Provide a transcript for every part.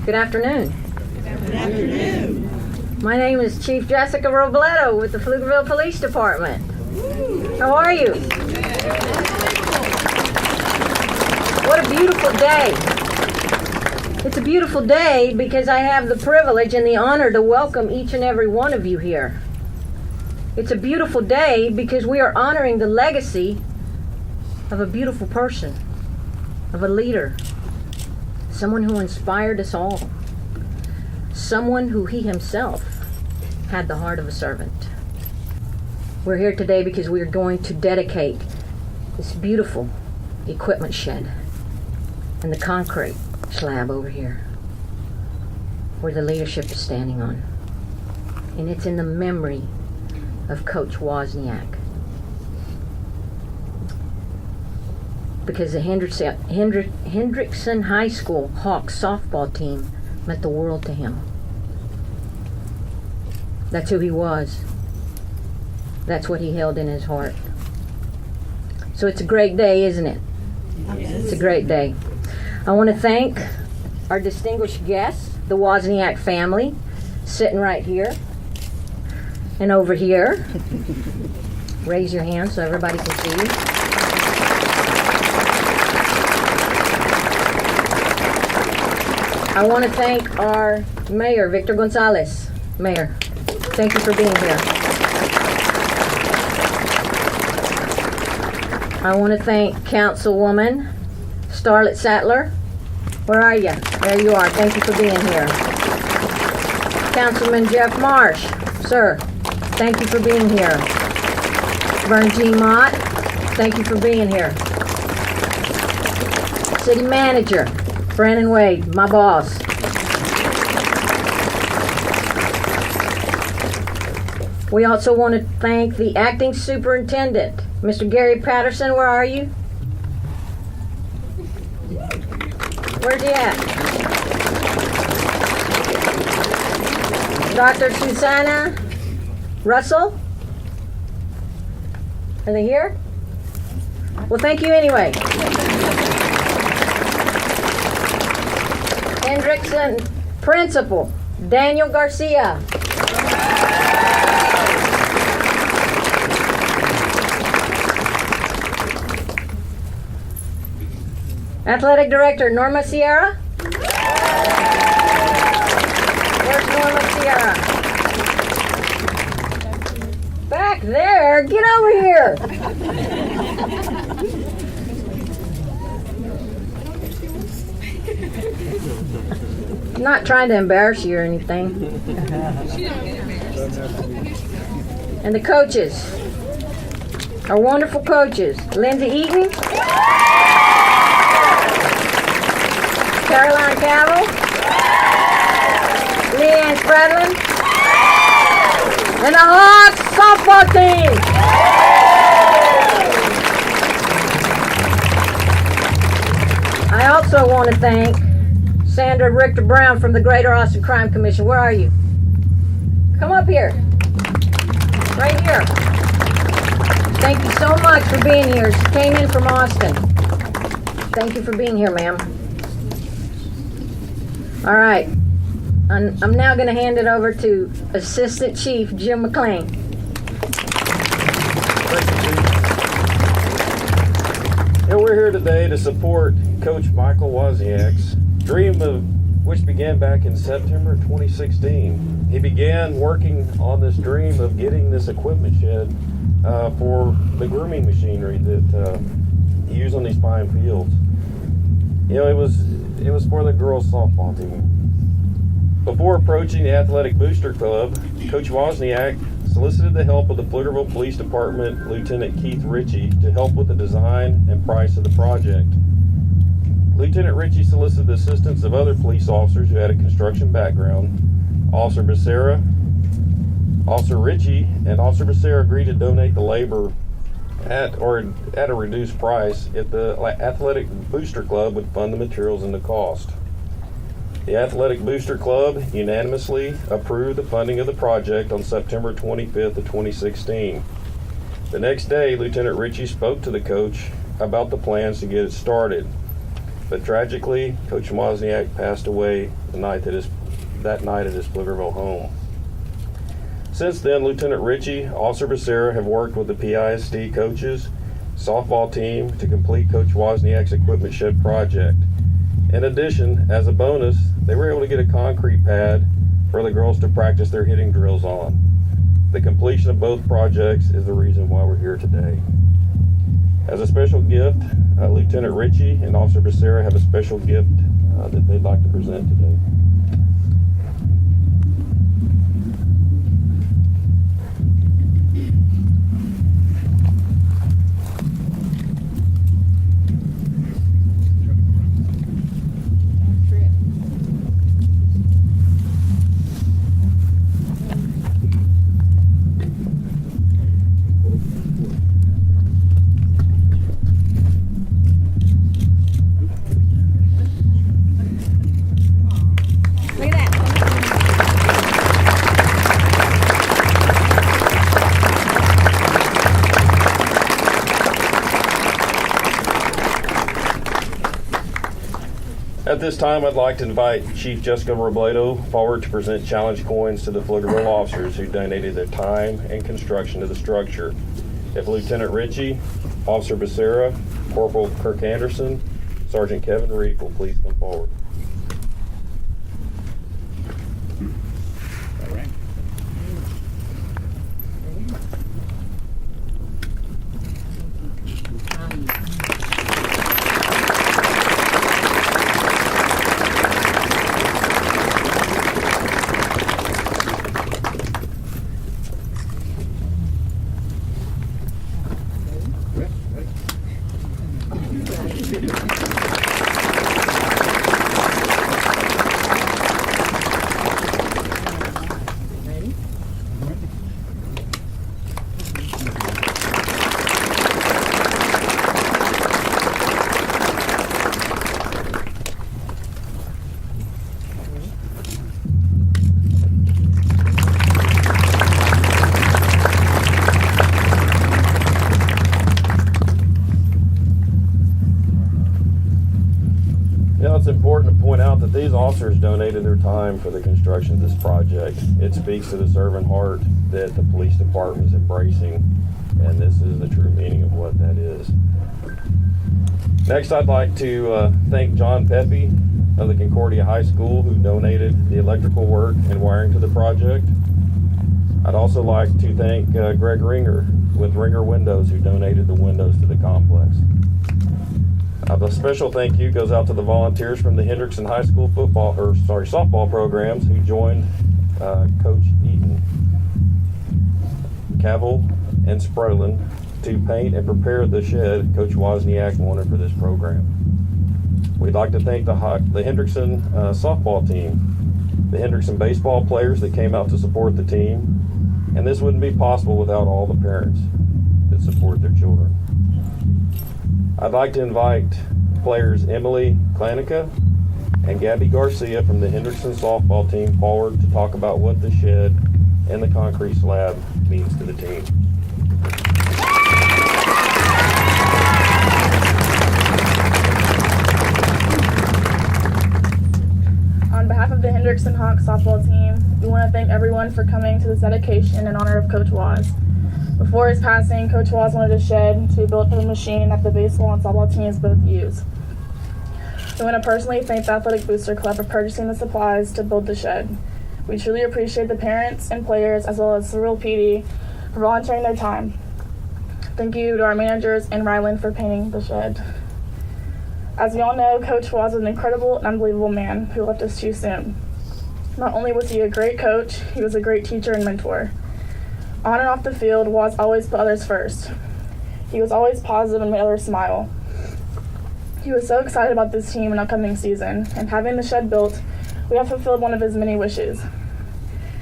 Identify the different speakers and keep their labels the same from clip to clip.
Speaker 1: Good afternoon.
Speaker 2: Good afternoon.
Speaker 1: My name is Chief Jessica Robledo with the Pflugerville Police Department. How are you? What a beautiful day. It's a beautiful day because I have the privilege and the honor to welcome each and every one of you here. It's a beautiful day because we are honoring the legacy of a beautiful person, of a leader, someone who inspired us all, someone who he himself had the heart of a servant. We're here today because we are going to dedicate this beautiful equipment shed and the concrete slab over here where the leadership is standing on. And it's in the memory of Coach Wozniak. Because the Hendrickson High School Hawks softball team meant the world to him. That's who he was. That's what he held in his heart. So it's a great day, isn't it? It's a great day. I want to thank our distinguished guests, the Wozniak family, sitting right here and over here. Raise your hand so everybody can see you. I want to thank our mayor, Victor Gonzalez. Mayor, thank you for being here. I want to thank Councilwoman Starlet Sattler. Where are you? There you are. Thank you for being here. Councilman Jeff Marsh. Sir, thank you for being here. Vern G. Mott, thank you for being here. City Manager Brandon Wade, my boss. We also want to thank the Acting Superintendent, Mr. Gary Patterson. Where are you? Where's he at? Dr. Susanna Russell? Are they here? Well, thank you anyway. Hendrickson Principal, Daniel Garcia. Athletic Director, Norma Sierra. Where's Norma Sierra? Back there. Get over here. I'm not trying to embarrass you or anything. And the coaches, our wonderful coaches, Lindsay Eaton, Caroline Cavill, Leanne Spradlin, and the Hawks softball team. I also want to thank Sandra Richter Brown from the Greater Austin Crime Commission. Where are you? Come up here. Right here. Thank you so much for being here. She came in from Austin. Thank you for being here, ma'am. All right. I'm now going to hand it over to Assistant Chief Jim McLean.
Speaker 3: And we're here today to support Coach Michael Wozniak's dream which began back in September 2016. He began working on this dream of getting this equipment shed for the grooming machinery that he used on these fine fields. You know, it was for the girls softball team. Before approaching the Athletic Booster Club, Coach Wozniak solicited the help of the Pflugerville Police Department Lieutenant Keith Ritchie to help with the design and price of the project. Lieutenant Ritchie solicited the assistance of other police officers who had a construction background. Officer Ritchie and Officer Becerra agreed to donate the labor at a reduced price if the Athletic Booster Club would fund the materials and the cost. The Athletic Booster Club unanimously approved the funding of the project on September 25th of 2016. The next day, Lieutenant Ritchie spoke to the coach about the plans to get it started. But tragically, Coach Wozniak passed away that night at his Pflugerville home. Since then, Lieutenant Richie, Officer Becerra have worked with the PISD coaches, softball team to complete Coach Wozniak's equipment shed project. In addition, as a bonus, they were able to get a concrete pad for the girls to practice their hitting drills on. The completion of both projects is the reason why we're here today. As a special gift, Lieutenant Richie and Officer Becerra have a special gift that they'd like to present today. At this time, I'd like to invite Chief Jessica Robledo forward to present challenge coins to the Pflugerville officers who donated their time and construction to the structure. If Lieutenant Richie, Officer Becerra, Corporal Kirk Anderson, Sergeant Kevin Reed will please come forward. It's important to point out that these officers donated their time for the construction of this project. It speaks to the servant heart that the police department is embracing, and this is the true meaning of what that is. Next, I'd like to thank John Pepe of the Concordia High School, who donated the electrical work and wiring to the project. I'd also like to thank Greg Ringer with Ringer Windows, who donated the windows to the complex. A special thank you goes out to the volunteers from the Hendrickson High School softball programs who joined Coach Eaton, Cavill, and Sprolin to paint and prepare the shed Coach Wozniak wanted for this program. We'd like to thank the Hendrickson softball team, the Hendrickson baseball players that came out to support the team, and this wouldn't be possible without all the parents that support their children. I'd like to invite players Emily Klanica and Gabby Garcia from the Hendrickson softball team forward to talk about what the shed and the concrete slab means to the team.
Speaker 4: On behalf of the Hendrickson Hawks softball team, we want to thank everyone for coming to this dedication in honor of Coach Woz. Before his passing, Coach Woz wanted a shed to be built for the machine that the baseball and softball teams both use. We want to personally thank the Athletic Booster Club for purchasing the supplies to build the shed. We truly appreciate the parents and players, as well as Cyril PD, for volunteering their time. Thank you to our managers and Ryland for painting the shed. As we all know, Coach Woz was an incredible and unbelievable man who left us too soon. Not only was he a great coach, he was a great teacher and mentor. On and off the field, Woz always put others first. He was always positive and made others smile. He was so excited about this team and upcoming season, and having the shed built, we have fulfilled one of his many wishes.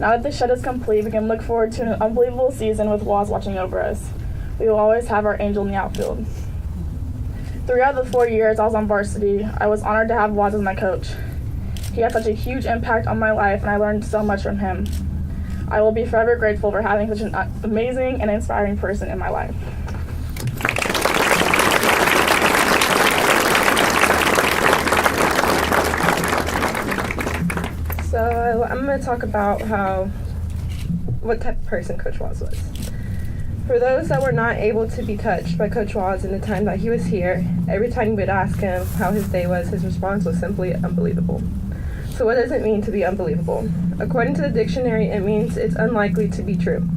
Speaker 4: Now that the shed is complete, we can look forward to an unbelievable season with Woz watching over us. We will always have our angel in the outfield. 3 out of the 4 years I was on varsity, I was honored to have Woz as my coach. He had such a huge impact on my life, and I learned so much from him. I will be forever grateful for having such an amazing and inspiring person in my life. So I'm going to talk about what type of person Coach Woz was. For those that were not able to be touched by Coach Woz in the time that he was here, every time you would ask him how his day was, his response was simply unbelievable. So what does it mean to be unbelievable? According to the dictionary, it means it's unlikely to be true.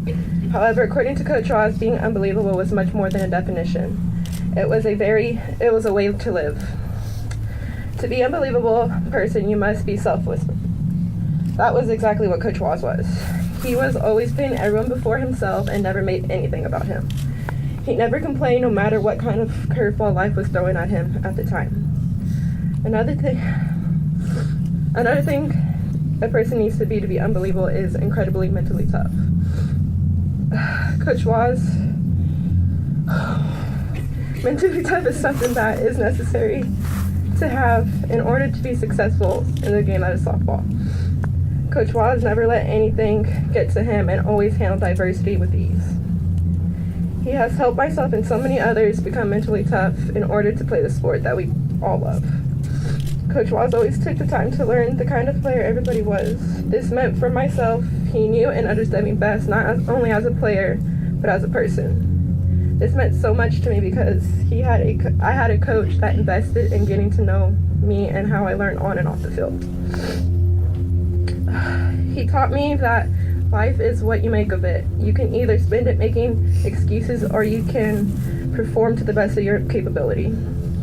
Speaker 4: However, according to Coach Woz, being unbelievable was much more than a definition. It was a way to live. To be an unbelievable person, you must be selfless. That was exactly what Coach Woz was. He was always putting everyone before himself and never made anything about him. He never complained no matter what kind of curveball life was throwing at him at the time. Another thing a person needs to be unbelievable is incredibly mentally tough. Coach Woz, mentally tough is something that is necessary to have in order to be successful in the game that is softball. Coach Woz never let anything get to him and always handled diversity with ease. He has helped myself and so many others become mentally tough in order to play the sport that we all love. Coach Woz always took the time to learn the kind of player everybody was. This meant for myself, he knew and understood me best, not only as a player, but as a person. This meant so much to me because I had a coach that invested in getting to know me and how I learned on and off the field. He taught me that life is what you make of it. You can either spend it making excuses or you can perform to the best of your capability.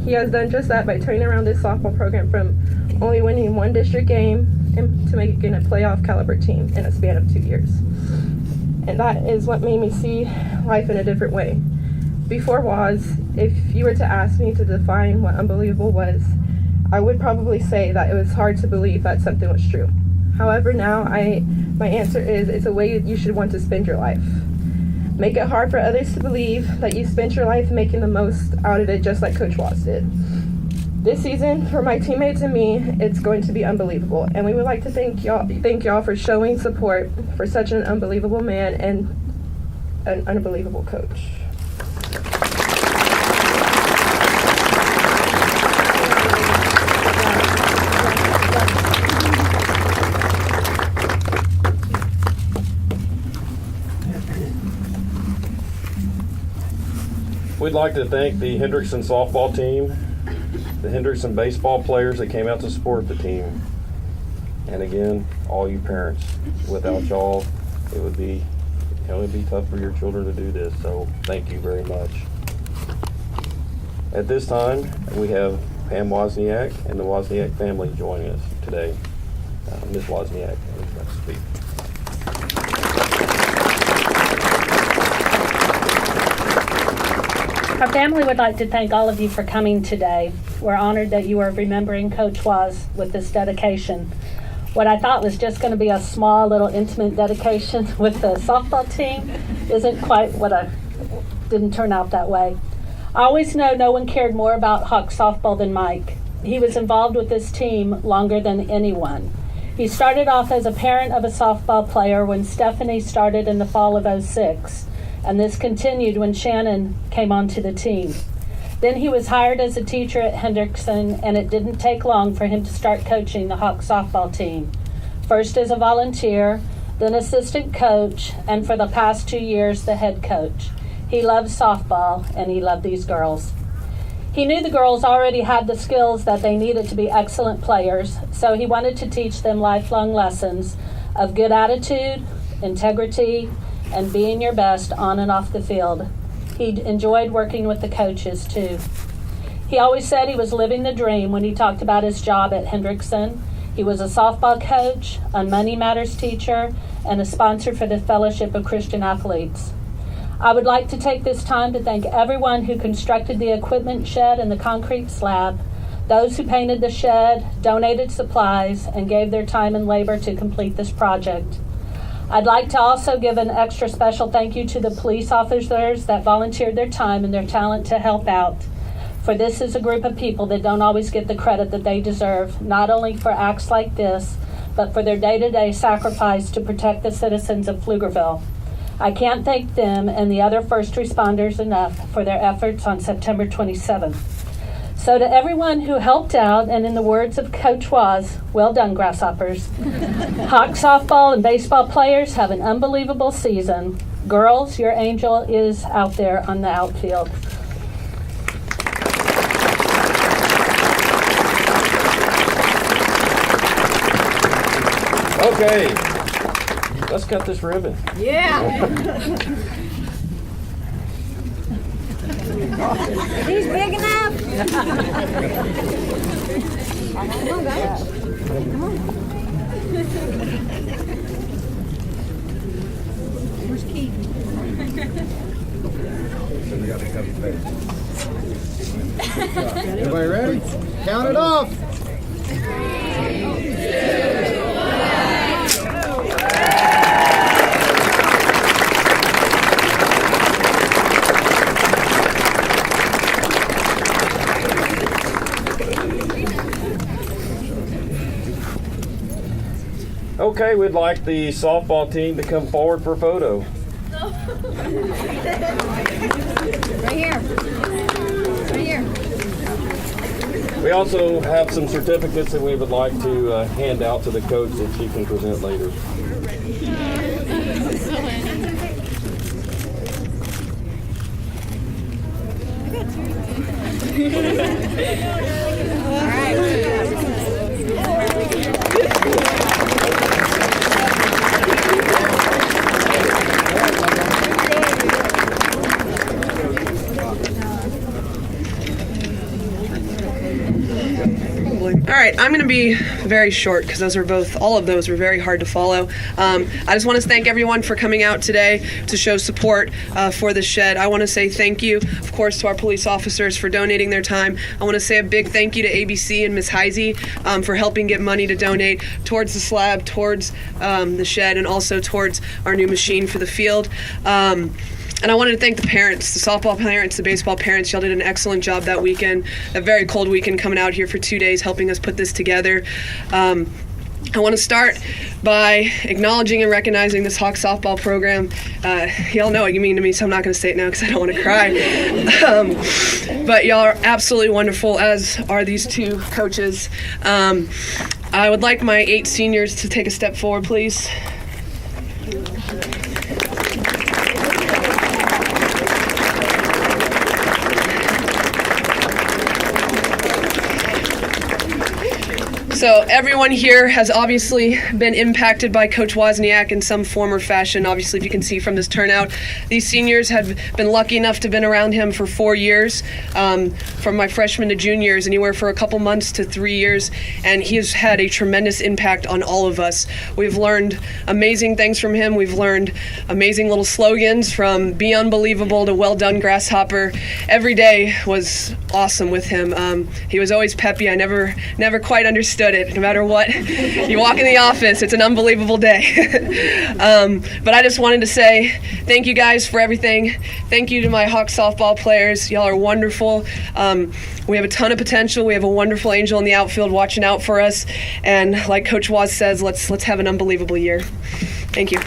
Speaker 4: He has done just that by turning around this softball program from only winning one district game to making a playoff caliber team in a span of 2 years. And that is what made me see life in a different way. Before Woz, if you were to ask me to define what unbelievable was, I would probably say that it was hard to believe that something was true. However, now my answer is it's a way you should want to spend your life. Make it hard for others to believe that you spent your life making the most out of it, just like Coach Woz did. This season, for my teammates and me, it's going to be unbelievable, and we would like to thank y'all for showing support for such an unbelievable man and an unbelievable coach.
Speaker 3: We'd like to thank the Hendrickson softball team, the Hendrickson baseball players that came out to support the team, and again, all you parents. Without y'all, it would be tough for your children to do this, so thank you very much. At this time, we have Pam Wozniak and the Wozniak family joining us today. Ms. Wozniak, would you like to speak?
Speaker 5: Our family would like to thank all of you for coming today. We're honored that you are remembering Coach Woz with this dedication. What I thought was just going to be a small little intimate dedication with the softball team isn't quite didn't turn out that way. I always know no one cared more about Hawk softball than Mike. He was involved with this team longer than anyone. He started off as a parent of a softball player when Stephanie started in the fall of '06. And this continued when Shannon came onto the team. Then he was hired as a teacher at Hendrickson, and it didn't take long for him to start coaching the Hawk softball team. First as a volunteer, then assistant coach, and for the past 2 years, the head coach. He loved softball, and he loved these girls. He knew the girls already had the skills that they needed to be excellent players, so he wanted to teach them lifelong lessons of good attitude, integrity, and being your best on and off the field. He enjoyed working with the coaches too. He always said he was living the dream when he talked about his job at Hendrickson. He was a softball coach, a Money Matters teacher, and a sponsor for the Fellowship of Christian Athletes. I would like to take this time to thank everyone who constructed the equipment shed and the concrete slab, those who painted the shed, donated supplies, and gave their time and labor to complete this project. I'd like to also give an extra special thank you to the police officers that volunteered their time and their talent to help out. For this is a group of people that don't always get the credit that they deserve, not only for acts like this, but for their day-to-day sacrifice to protect the citizens of Pflugerville. I can't thank them and the other first responders enough for their efforts on September 27th. So to everyone who helped out, and in the words of Coach Woz, well done, Grasshoppers. Hawk softball and baseball players have an unbelievable season. Girls, your angel is out there on the outfield.
Speaker 3: Okay, let's cut this ribbon.
Speaker 2: Yeah.
Speaker 1: He's big enough.
Speaker 2: Where's Keith?
Speaker 6: Everybody ready? Count it off.
Speaker 3: Okay, we'd like the softball team to come forward for a photo.
Speaker 2: Right here. Right here.
Speaker 3: We also have some certificates that we would like to hand out to the coach that she can present later.
Speaker 7: All right, I'm going to be very short because all of those were very hard to follow. I just want to thank everyone for coming out today to show support for the shed. I want to say thank you, of course, to our police officers for donating their time. I want to say a big thank you to ABC and Ms. Heisey for helping get money to donate towards the slab, towards the shed, and also towards our new machine for the field. And I wanted to thank the parents, the softball parents, the baseball parents. Y'all did an excellent job that weekend, a very cold weekend, coming out here for 2 days, helping us put this together. I want to start by acknowledging and recognizing this Hawk softball program. Y'all know what you mean to me, so I'm not going to say it now because I don't want to cry. But y'all are absolutely wonderful, as are these two coaches. I would like my 8 seniors to take a step forward, please. So everyone here has obviously been impacted by Coach Wozniak in some form or fashion. Obviously, if you can see from this turnout, these seniors have been lucky enough to have been around him for 4 years, from my freshman to juniors, anywhere for a couple months to 3 years, and he has had a tremendous impact on all of us. We've learned amazing things from him. We've learned amazing little slogans, from "Be Unbelievable" to "Well Done, Grasshopper." Every day was awesome with him. He was always peppy. I never quite understood it. No matter what you walk in the office, it's an unbelievable day. But I just wanted to say thank you guys for everything. Thank you to my Hawk softball players. Y'all are wonderful. We have a ton of potential. We have a wonderful angel in the outfield watching out for us. And like Coach Woz says, let's have an unbelievable year. Thank you.